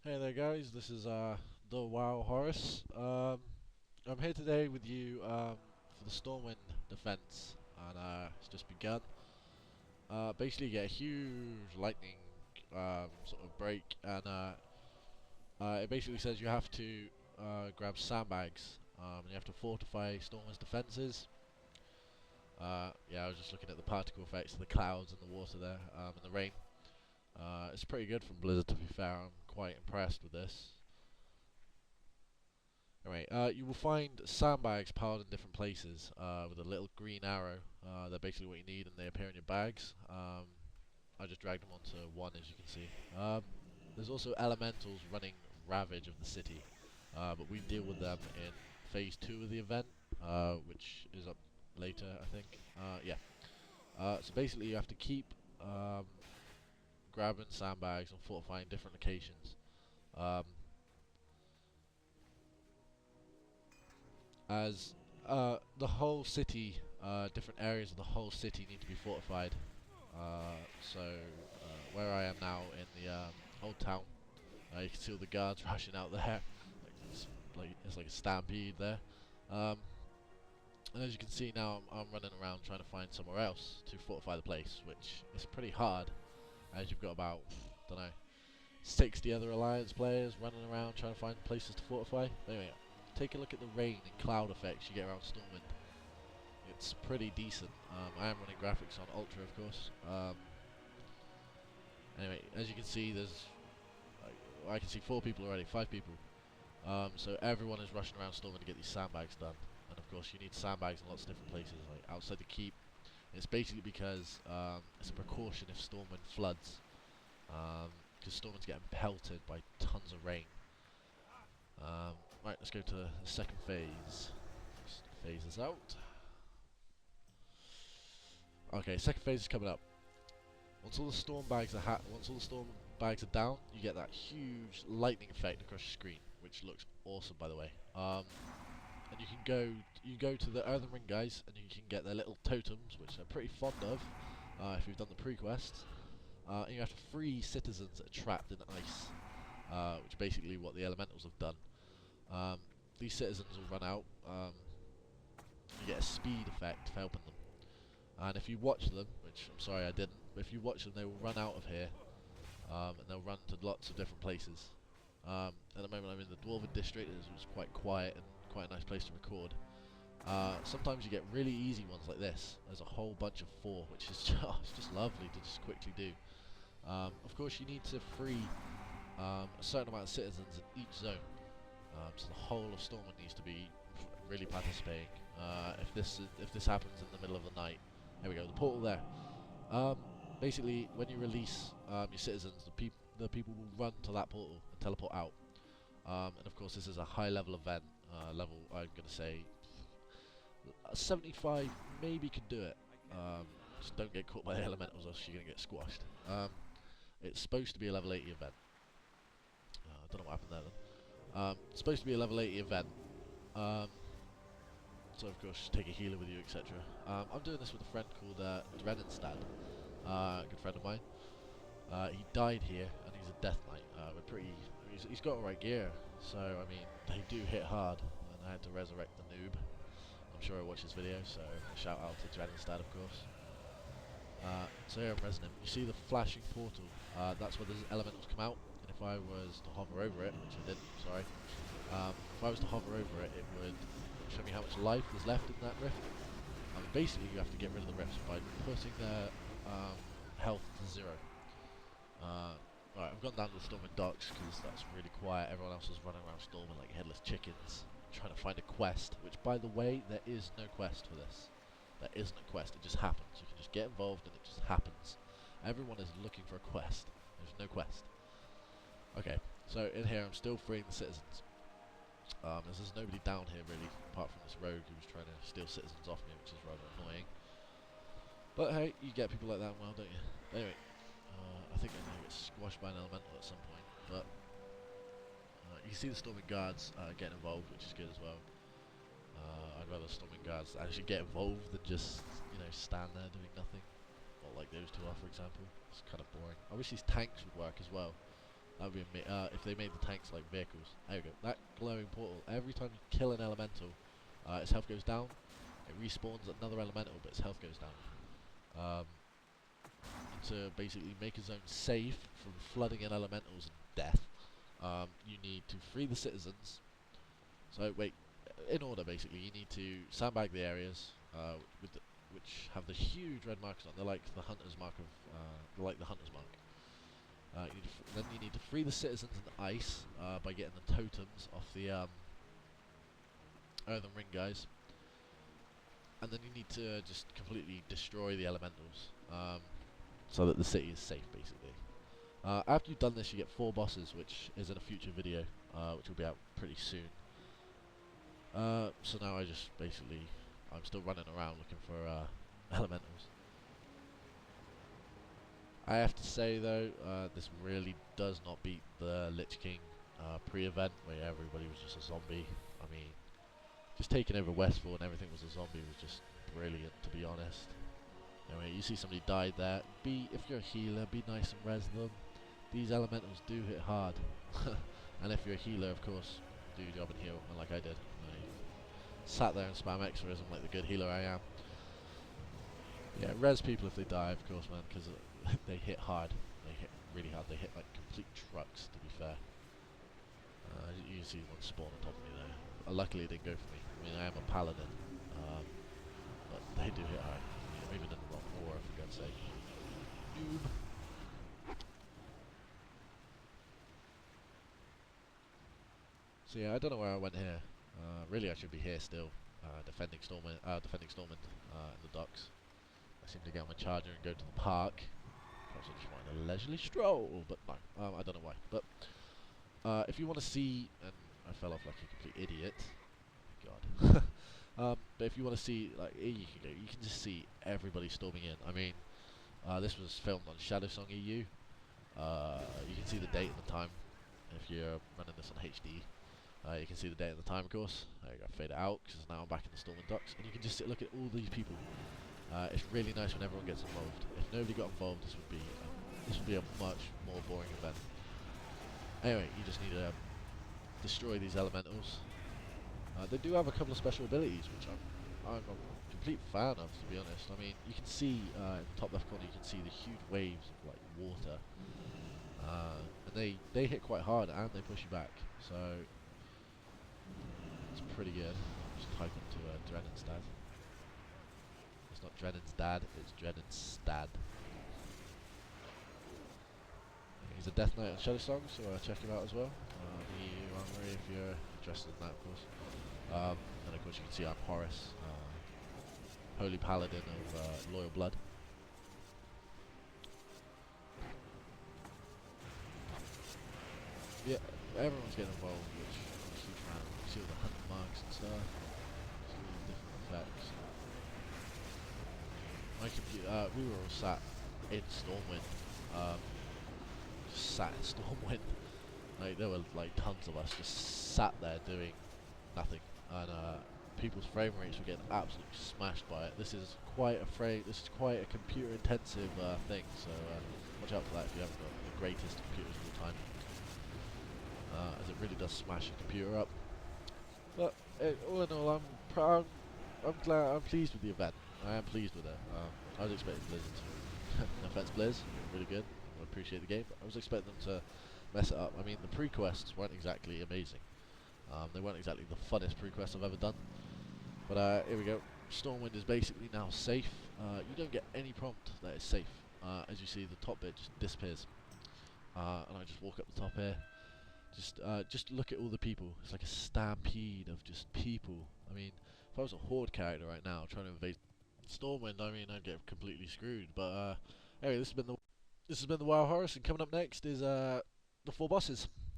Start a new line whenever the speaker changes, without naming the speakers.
Hey there guys, this is TheWoWHoris. I'm here today with you for the Stormwind Defence, and it's just begun. Basically you get a huge lightning sort of break, and it basically says you have to grab sandbags, and you have to fortify Stormwind's defences. Yeah, I was just looking at the particle effects of the clouds and the water there, and the rain. It's pretty good from Blizzard, to be fair. I'm quite impressed with this. Anyway, you will find sandbags piled in different places with a little green arrow. They're basically what you need, and they appear in your bags. I just dragged them onto one, as you can see. There's also elementals running ravage of the city, but we deal with them in phase 2 of the event, which is up later, I think. Yeah. So basically, you have to keep grabbing sandbags and fortifying different locations. Um, as the whole city, different areas of the whole city need to be fortified. Where I am now in the old town, you can see all the guards rushing out there. It's like a stampede there. Um, and as you can see now, I'm running around trying to find somewhere else to fortify the place, which is pretty hard, as you've got about, don't know, 60 other Alliance players running around trying to find places to fortify. Anyway, take a look at the rain and cloud effects you get around Stormwind. It's pretty decent. I am running graphics on Ultra, of course. Anyway, as you can see, I can see 4 people already, 5 people. So everyone is rushing around Stormwind to get these sandbags done. And of course, you need sandbags in lots of different places, like outside the keep. It's basically because it's a precaution if Stormwind floods, because Stormwind's getting pelted by tons of rain. Right, let's go to the second phase. Just phase this out. Okay, second phase is coming up. Once all the storm bags are down, you get that huge lightning effect across your screen, which looks awesome, by the way. And you go to the Earthen Ring guys, and you can get their little totems, which I'm pretty fond of, if you've done the pre-quest. And you have to free citizens that are trapped in ice, which is basically what the elementals have done. These citizens will run out. You get a speed effect for helping them. And if you watch them, which I'm sorry I didn't, but if you watch them, they will run out of here, and they'll run to lots of different places. At the moment I'm in the Dwarven district, it's quite quiet and quite a nice place to record. Sometimes you get really easy ones like this. There's a whole bunch of 4, which is just lovely to just quickly do. Of course, you need to free a certain amount of citizens in each zone. So the whole of Stormwind needs to be really participating. If this happens in the middle of the night, there we go, the portal there. Basically, when you release your citizens, the people will run to that portal and teleport out. And of course, this is a high-level event. Level, I'm gonna say, 75 maybe could do it. Just don't get caught by the elementals, or else you're gonna get squashed. It's supposed to be a level 80 event. I don't know what happened there then. It's supposed to be a level 80 event. So of course, take a healer with you, etc. I'm doing this with a friend called Drenenstad, a good friend of mine. He died here, and he's a Death Knight. He's got alright gear, so I mean, they do hit hard, and I had to resurrect the noob. I'm sure he'll watch this video, so shout out to Drenenstad, of course. So here I'm Resonant. You see the flashing portal, that's where the elementals come out, and if I was to hover over it, which I didn't, sorry, if I was to hover over it, it would show me how much life is left in that rift. Basically, you have to get rid of the rifts by putting their health to 0. Right, I've gone down to the Stormwind docks because that's really quiet. Everyone else is running around Stormwind like headless chickens, trying to find a quest. Which, by the way, there is no quest for this. There isn't a quest. It just happens. You can just get involved, and it just happens. Everyone is looking for a quest. There's no quest. Okay, so in here, I'm still freeing the citizens. There's nobody down here really, apart from this rogue who was trying to steal citizens off me, which is rather annoying. But hey, you get people like that, well, don't you? Anyway, I think I'm going to get squashed by an elemental at some point, but you can see the Storming Guards getting involved, which is good as well. I'd rather Storming Guards actually get involved than just, stand there doing nothing. Or like those two are, for example. It's kind of boring. I wish these tanks would work as well. That would be if they made the tanks like vehicles. There we go. That glowing portal. Every time you kill an elemental, its health goes down. It respawns another elemental, but its health goes down. To basically make a zone safe from flooding in elementals and death, you need to free the citizens. So wait, in order basically, you need to sandbag the areas which have the huge red marks on. They're like the hunter's mark of, then you need to free the citizens in the ice by getting the totems off the earthen ring guys, and then you need to just completely destroy the elementals so that the city is safe, basically. After you've done this, you get 4 bosses, which is in a future video, which will be out pretty soon. So now I'm still running around looking for elementals. I have to say though, this really does not beat the Lich King pre-event, where everybody was just a zombie. I mean, just taking over Westfall and everything was a zombie was just brilliant, to be honest. Anyway, you see somebody died there. If you're a healer, be nice and res them. These elementals do hit hard. And if you're a healer, of course, do your job and heal, like I did. I sat there and spam exorcism like the good healer I am. Yeah, res people if they die, of course, man, because they hit hard. They hit really hard. They hit like complete trucks, to be fair. You see one spawn on top of me there. Luckily it didn't go for me. I mean, I am a paladin, but they do hit hard. I'm even in the wrong war, for God's sake. Noob. So yeah, I don't know where I went here. Really, I should be here still, defending Stormwind in the docks. I seem to get on my charger and go to the park. Perhaps I just wanted a leisurely stroll, but no, I don't know why. But if you want to see, and I fell off like a complete idiot. God. But if you want to see, like, here you can go. You can just see everybody storming in. I mean, this was filmed on Shadowsong EU. You can see the date and the time if you're running this on HD. You can see the date and the time, of course. There you go, fade it out because now I'm back in the Stormwind docks, and you can just look at all these people. It's really nice when everyone gets involved. If nobody got involved, this would be a much more boring event. Anyway, you just need to destroy these elementals. They do have a couple of special abilities, which I'm a complete fan of, to be honest. I mean, you can see in the top left corner, you can see the huge waves of like water, and they hit quite hard and they push you back. So it's pretty good. Just type into Drenninstad. It's not Drenninstad, it's Drenninstad. He's a Death Knight on Shadowsong, so check him out as well. EU armory if you're interested in that, of course. And of course you can see I'm Horus, Holy Paladin of Loyal Blood. Yeah, everyone's getting involved, which I'm a huge fan of. You see all the hunting marks and stuff. See all the different effects. My computer, we were all sat in Stormwind. Just sat in Stormwind. Like, there were like tons of us just sat there doing nothing, and people's frame rates were getting absolutely smashed by it. This is quite a computer intensive thing, so watch out for that if you haven't got the greatest computers of all time, as it really does smash your computer up. But all in all, I'm pleased with the event. I am pleased with it. I was expecting Blizzard to no offense Blizz, really good, I appreciate the game, but I was expecting them to mess it up. I mean, the pre-quests weren't exactly amazing. They weren't exactly the funnest pre-quests I've ever done. But here we go. Stormwind is basically now safe. You don't get any prompt that it's safe. As you see, the top bit just disappears. And I just walk up the top here. Just look at all the people. It's like a stampede of just people. I mean, if I was a horde character right now trying to invade Stormwind, I mean, I'd get completely screwed. But anyway, this has been the TheWoWHoris, and coming up next is the 4 bosses.